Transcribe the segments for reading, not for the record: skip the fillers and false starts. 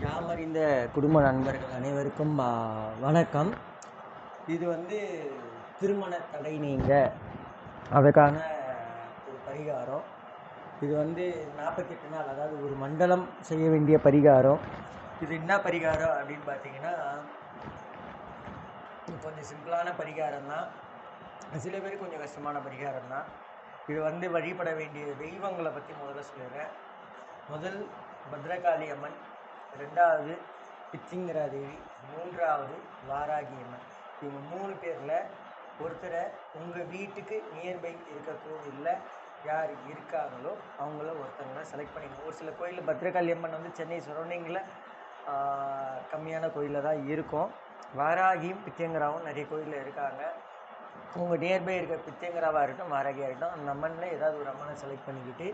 யாமறிந்த குடும்ப நண்பர்கள் அனைவருக்கும் வணக்கம். இது திருமண தடை நீங்க அதுக்கான ஒரு பரிகாரம். இது 48 நாள், அதாவது ஒரு மண்டலம் செய்ய வேண்டிய பரிகாரம். இது என்ன பரிகாரம் அப்படின்னு பார்த்தீங்கன்னா, கொஞ்சம் சிம்பிளான பரிகாரம் தான். சில பேருக்கு கொஞ்சம் கஷ்டமான பரிகாரம் தான். இது வழிபட வேண்டிய தெய்வங்களை பற்றி முதல்ல சொல்லிடுறேன். முதல் பத்ரகாளி அம்மன், ரெண்டாவது பிச்சிங்கரா தேவி, மூன்றாவது வாராகி அம்மன். இவங்க 3 பேரில் ஒருத்தரை உங்கள் வீட்டுக்கு நியர்பை இருக்க கோவிலில் யார் இருக்காங்களோ அவங்கள ஒருத்தங்களை செலக்ட் பண்ணிக்கணும். ஒரு சில கோயிலில் பத்ரகாளி அம்மன் சென்னை சரௌண்டிங்கில் கம்மியான கோயிலில் தான் இருக்கும். வாராகியும் பிச்சங்கராவும் நிறைய கோயிலில் இருக்காங்க. உங்கள் நியர்பை இருக்க பிச்சங்கராவாக இருக்கட்டும், வாராகியாக இருக்கட்டும், அந்த அம்மனில் ஏதாவது ஒரு அம்மனை செலக்ட் பண்ணிக்கிட்டு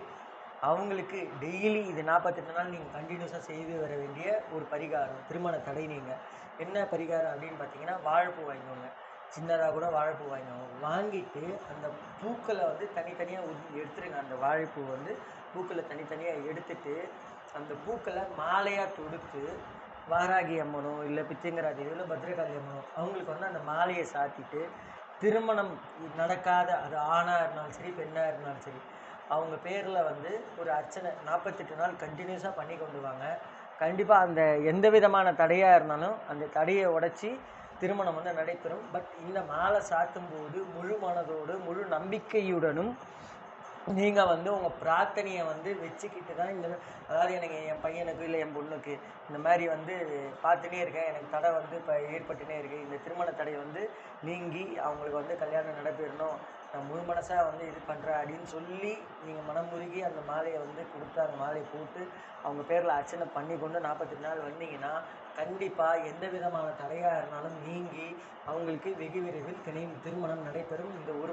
அவங்களுக்கு டெய்லி இது 48 நாள் நீங்கள் கண்டினியூஸாக செய்து வர வேண்டிய ஒரு பரிகாரம், திருமண தடை. நீங்கள் என்ன பரிகாரம் அப்படின்னு பார்த்தீங்கன்னா, வாழைப்பூ வாங்கிக்கோங்க. சின்னதாக கூட வாழைப்பூ வாங்கிட்டு அந்த பூக்களை தனித்தனியாக எடுத்துருங்க. அந்த வாழைப்பூ பூக்களை தனித்தனியாக எடுத்துட்டு அந்த பூக்களை மாலையாக தொடுத்து வாராகி அம்மனோ இல்லை பிச்சங்கரா தேவியோ இல்லை பத்ரகாளி அம்மனோ அவங்களுக்கு அந்த மாலையை சாத்திட்டு, திருமணம் நடக்காத, அது ஆணாக இருந்தாலும் சரி பெண்ணாக இருந்தாலும் சரி, அவங்க பேரில் ஒரு அர்ச்சனை 48 நாள் கண்டினியூஸாக பண்ணி கொண்டு வாங்க. கண்டிப்பாக அந்த எந்த விதமான தடையாக இருந்தாலும் அந்த தடையை உடைச்சி திருமணம் நடைபெறும். பட் இந்த மாலை சாத்தும் போது முழு மனதோடு முழு நம்பிக்கையுடனும் நீங்கள் உங்கள் பிரார்த்தனையை வச்சுக்கிட்டு தான் அதாவது எனக்கு என் பையனுக்கு இல்லை என் பொண்ணுக்கு இந்த மாதிரி பார்த்துனே இருக்கேன், எனக்கு தடை இப்போ ஏற்பட்டுனே இருக்குது, இந்த திருமண தடை நீங்கி அவங்களுக்கு கல்யாணம் நடைபெறணும், நான் முழு மனசாக இது பண்ணுறேன் அப்படின்னு சொல்லி நீங்கள் மனமுருகி அந்த மாலையை கொடுத்து அந்த மாலையை போட்டு அவங்க பேரில் அர்ச்சனை பண்ணி கொண்டு 48 நாள் வந்தீங்கன்னா கண்டிப்பாக எந்த விதமான தடையாக இருந்தாலும் நீங்கி அவங்களுக்கு வெகு விரைவில் திருமணம் நடைபெறும். இந்த ஒரு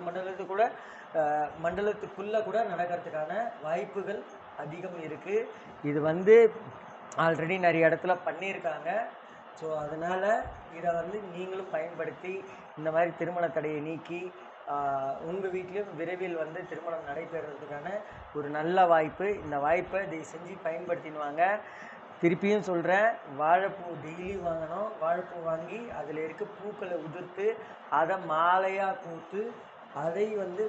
மண்டலத்துக்குள்ளே கூட நடக்கிறதுக்கான வாய்ப்புகள் அதிகம் இருக்குது. இது ஆல்ரெடி நிறைய இடத்துல பண்ணியிருக்காங்க. ஸோ அதனால் இதை நீங்களும் பயன்படுத்தி இந்த மாதிரி திருமண தடையை நீக்கி உங்கள் வீட்லேயும் விரைவில் திருமணம் நடைபெறுறதுக்கான ஒரு நல்ல வாய்ப்பு. இந்த வாய்ப்பை தயவு செஞ்சு பயன்படுத்தினுவாங்க. திருப்பியும் சொல்கிறேன், வாழைப்பூ டெய்லி வாங்கணும். வாழைப்பூ வாங்கி அதில் இருக்க பூக்களை உதிர்த்து அதை மாலையாக பூத்து அதை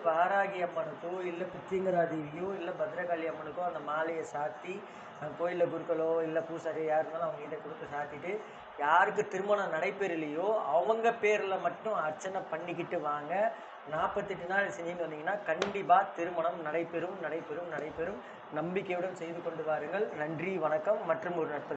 வாராகி அம்மனுக்கோ இல்லை பிச்சிங்கரா தேவியோ இல்லை பத்ரகாளி அம்மனுக்கோ அந்த மாலையை சாத்தி கோயிலில் குருக்களோ இல்லை பூசாரி யார் இருந்தாலும் அவங்ககிட்ட கொடுத்து சாத்திட்டு, யாருக்கு திருமணம் நடைபெறலையோ அவங்க பேரில் மட்டும் அர்ச்சனை பண்ணிக்கிட்டு வாங்க. 48 நாள் செஞ்சுட்டு வந்தீங்கன்னா கண்டிப்பாக திருமணம் நடைபெறும். நம்பிக்கையுடன் செய்து கொண்டு வாருங்கள். நன்றி, வணக்கம். மற்றும் ஒரு நட்பு.